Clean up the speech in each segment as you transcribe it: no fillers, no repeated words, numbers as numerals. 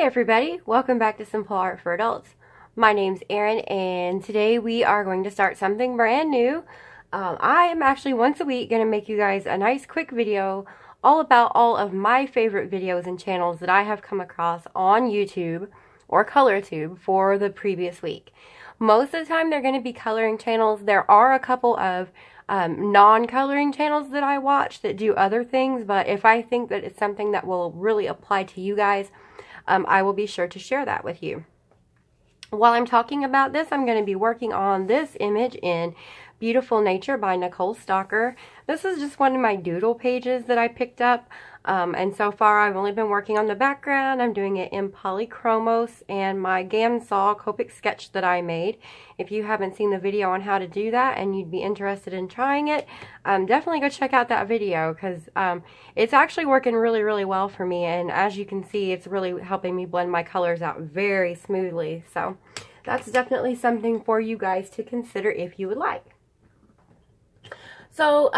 everybody, welcome back to Simple Art for Adults. My name's Erin and today we are going to start something brand new. I am actually once a week going to make you guys a nice quick video all about all of my favorite videos and channels that I have come across on YouTube or ColorTube for the previous week. Most of the time they're going to be coloring channels. There are a couple of non-coloring channels that I watch that do other things, but if I think that it's something that will really apply to you guys, I will be sure to share that with you. While I'm talking about this, I'm going to be working on this image in Beautiful Nature by Nicole Stalker. This is just one of my doodle pages that I picked up, and so far I've only been working on the background. I'm doing it in polychromos and my Gamsaw Copic sketch that I made. If you haven't seen the video on how to do that and you'd be interested in trying it, definitely go check out that video because it's actually working really well for me, and as you can see, it's really helping me blend my colors out very smoothly. So that's definitely something for you guys to consider if you would like. So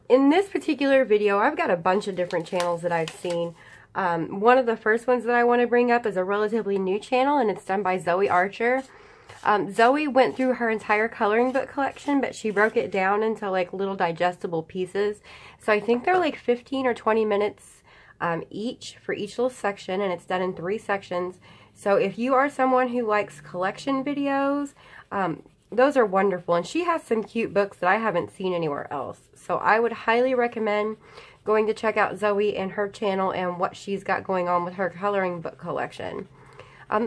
in this particular video, I've got a bunch of different channels that I've seen. One of the first ones that I want to bring up is a relatively new channel, and it's done by Zoe Archer. Zoe went through her entire coloring book collection, but she broke it down into like little digestible pieces. So I think they're like 15 or 20 minutes each for each little section, and it's done in 3 sections. So if you are someone who likes collection videos, those are wonderful, and she has some cute books that I haven't seen anywhere else. So I would highly recommend going to check out Zoe and her channel and what she's got going on with her coloring book collection.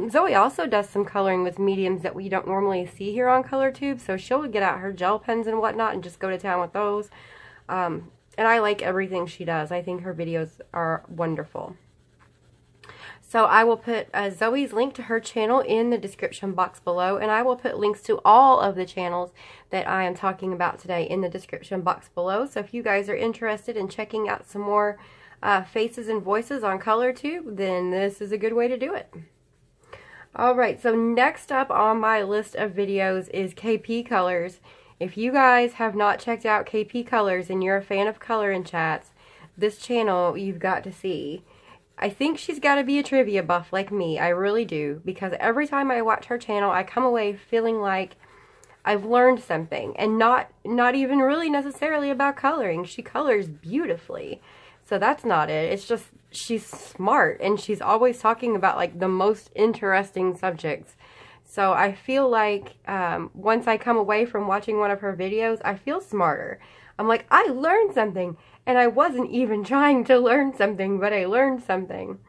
Zoe also does some coloring with mediums that we don't normally see here on ColorTube, so she'll get out her gel pens and whatnot and just go to town with those. And I like everything she does. I think her videos are wonderful. So I will put Zoe's link to her channel in the description box below, and I will put links to all of the channels that I am talking about today in the description box below. So if you guys are interested in checking out some more faces and voices on ColorTube, then this is a good way to do it. Alright, so next up on my list of videos is KP Colors. If you guys have not checked out KP Colors and you're a fan of coloring chats, this channel you've got to see. I think she's got to be a trivia buff like me. I really do, because every time I watch her channel, I come away feeling like I've learned something, and not even really necessarily about coloring. She colors beautifully, so that's not it. It's just she's smart, and she's always talking about like the most interesting subjects. So I feel like once I come away from watching one of her videos, I feel smarter. I'm like, I learned something. And I wasn't even trying to learn something, but I learned something.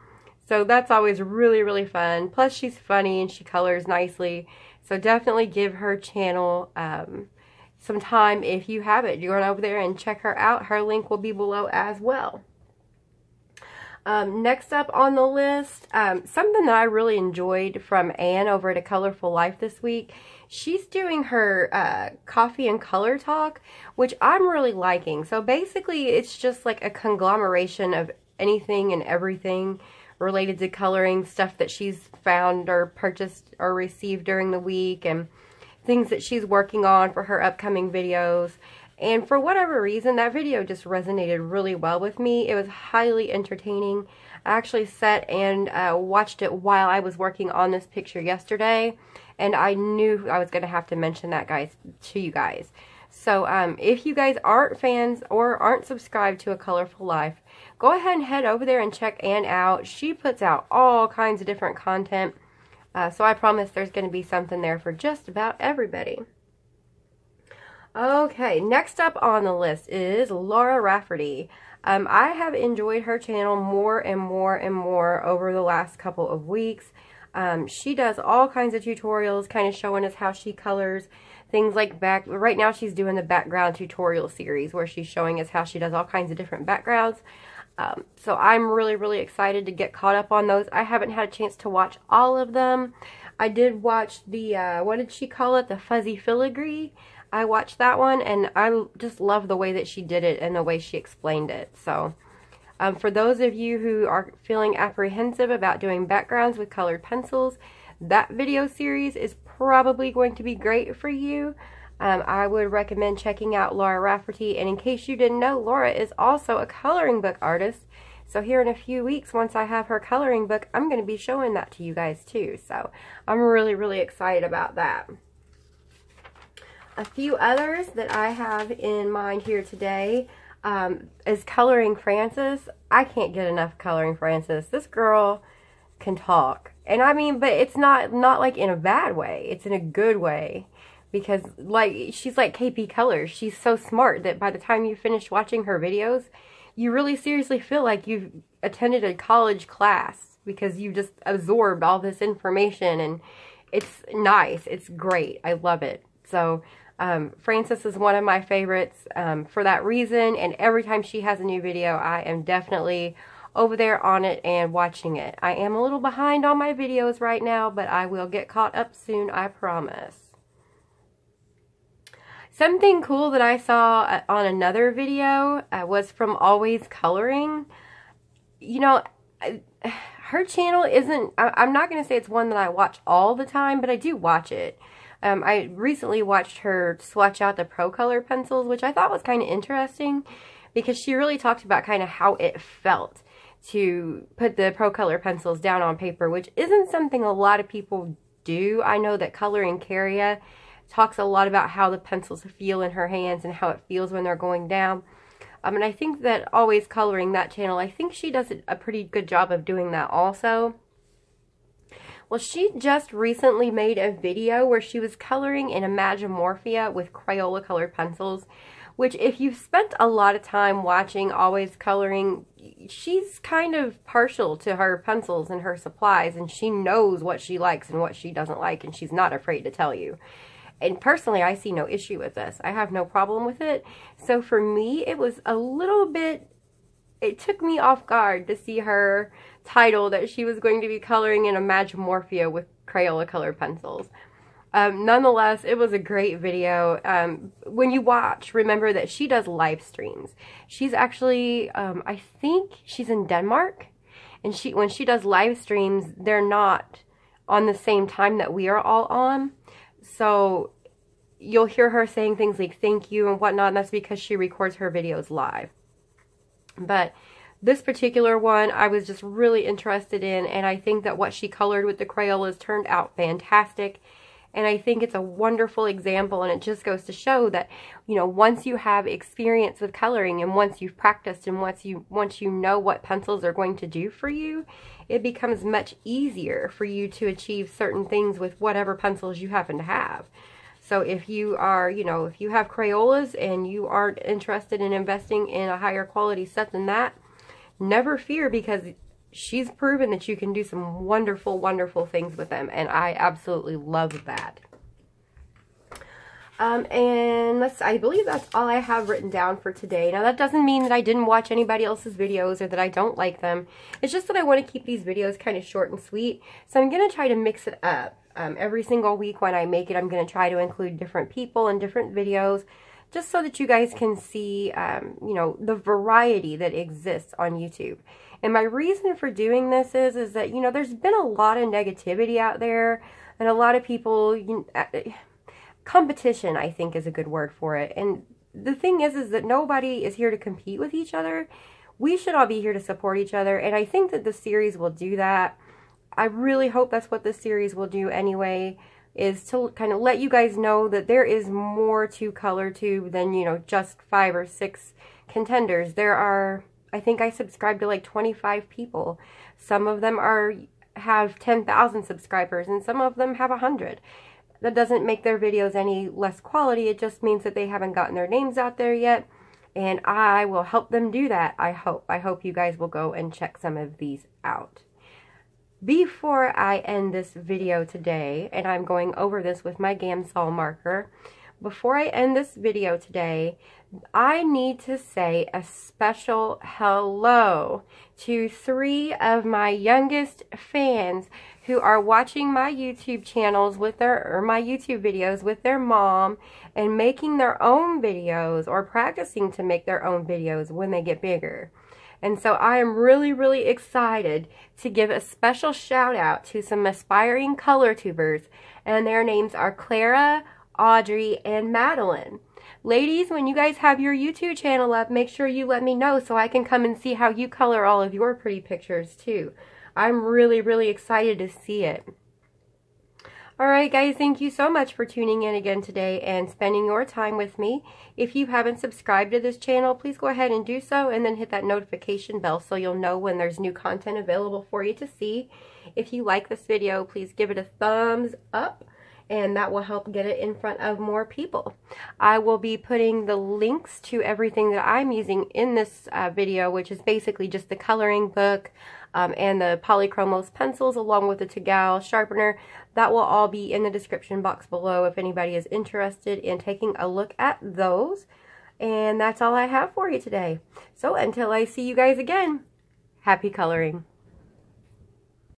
So that's always really fun. Plus she's funny and she colors nicely. So definitely give her channel some time if you have it. You're going over there and check her out. Her link will be below as well. Next up on the list, something that I really enjoyed from Anne over at A Colorful Life this week. She's doing her coffee and color talk, which I'm really liking. So basically it's just like a conglomeration of anything and everything related to coloring, stuff that she's found or purchased or received during the week, and things that she's working on for her upcoming videos. And for whatever reason, that video just resonated really well with me. It was highly entertaining. I actually sat and watched it while I was working on this picture yesterday, and I knew I was going to have to mention that, guys, to you guys. So if you guys aren't fans or aren't subscribed to A Colorful Life, go ahead and head over there and check Anne out. She puts out all kinds of different content, so I promise there's going to be something there for just about everybody. Okay, next up on the list is Laura Rafferty. I have enjoyed her channel more and more over the last couple of weeks. She does all kinds of tutorials, kind of showing us how she colors things like right now she's doing the background tutorial series where she's showing us how she does all kinds of different backgrounds. So I'm really excited to get caught up on those. I haven't had a chance to watch all of them. I did watch the, what did she call it? The fuzzy filigree. I watched that one, and I just love the way that she did it and the way she explained it. So for those of you who are feeling apprehensive about doing backgrounds with colored pencils, that video series is probably going to be great for you. I would recommend checking out Laura Rafferty, and in case you didn't know, Laura is also a coloring book artist. So here in a few weeks, once I have her coloring book, I'm going to be showing that to you guys too. So I'm really, really excited about that. A few others that I have in mind here today is Coloring Frances. I can't get enough Coloring Frances. This girl can talk. And I mean, but it's not like in a bad way. It's in a good way. Because like she's like KP Colors. She's so smart that by the time you finish watching her videos, you really seriously feel like you've attended a college class because you just absorbed all this information, and it's nice. It's great. I love it. So Frances is one of my favorites for that reason, and every time she has a new video, I am definitely over there on it and watching it. I am a little behind on my videos right now, but I will get caught up soon, I promise. Something cool that I saw on another video was from Always Coloring. You know, her channel isn't, I'm not going to say it's one that I watch all the time, but I do watch it. I recently watched her swatch out the Pro Color pencils, which I thought was kind of interesting because she really talked about kind of how it felt to put the Pro Color pencils down on paper, which isn't something a lot of people do. I know that Coloring Caria talks a lot about how the pencils feel in her hands and how it feels when they're going down. And I think that Always Coloring, that channel, I think she does a pretty good job of doing that also. Well, she just recently made a video where she was coloring in Imagimorphia with Crayola colored pencils, which if you've spent a lot of time watching Always Coloring, she's kind of partial to her pencils and her supplies, and she knows what she likes and what she doesn't like, and she's not afraid to tell you. And personally, I see no issue with this. I have no problem with it. So for me, it was a little bit, it took me off guard to see her title that she was going to be coloring in Imagimorphia with Crayola colored pencils. Nonetheless, it was a great video. When you watch, remember that she does live streams. She's actually, I think she's in Denmark. And when she does live streams, they're not on the same time that we are all on. So you'll hear her saying things like thank you and whatnot, and that's because she records her videos live. But this particular one I was just really interested in, and I think that what she colored with the Crayolas turned out fantastic. And I think it's a wonderful example, and it just goes to show that, you know, once you have experience with coloring and once you've practiced and once you know what pencils are going to do for you, it becomes much easier for you to achieve certain things with whatever pencils you happen to have. So if you are, you know, if you have Crayolas and you aren't interested in investing in a higher quality set than that, never fear, because she's proven that you can do some wonderful, wonderful things with them, and I absolutely love that. And I believe that's all I have written down for today. Now, that doesn't mean that I didn't watch anybody else's videos or that I don't like them. It's just that I want to keep these videos kind of short and sweet, so I'm going to try to mix it up. Every single week when I make it, I'm going to try to include different people and different videos, just so that you guys can see, you know, the variety that exists on YouTube. And my reason for doing this is that, you know, there's been a lot of negativity out there, and a lot of people, competition, I think, is a good word for it. And the thing is that nobody is here to compete with each other. We should all be here to support each other, and I think that the series will do that. I really hope that's what this series will do anyway, is to kind of let you guys know that there is more to ColorTube than, you know, just 5 or 6 contenders. There are, I think I subscribe to like 25 people. Some of them have 10,000 subscribers, and some of them have 100. That doesn't make their videos any less quality. It just means that they haven't gotten their names out there yet, and I will help them do that, I hope. I hope you guys will go and check some of these out. Before I end this video today, and I'm going over this with my Gamsol marker, before I end this video today, I need to say a special hello to 3 of my youngest fans who are watching my YouTube channels with my YouTube videos with their mom and making their own videos or practicing to make their own videos when they get bigger. And so I am really, really excited to give a special shout out to some aspiring ColorTubers, and their names are Clara, Audrey, and Madeline. Ladies, when you guys have your YouTube channel up, make sure you let me know so I can come and see how you color all of your pretty pictures too. I'm really, really excited to see it. Alright guys, thank you so much for tuning in again today and spending your time with me. If you haven't subscribed to this channel, please go ahead and do so and then hit that notification bell so you'll know when there's new content available for you to see. If you like this video, please give it a thumbs up and that will help get it in front of more people. I will be putting the links to everything that I'm using in this video, which is basically just the coloring book, and the Polychromos pencils along with the Tagal sharpener. That will all be in the description box below if anybody is interested in taking a look at those. And that's all I have for you today. So until I see you guys again, happy coloring.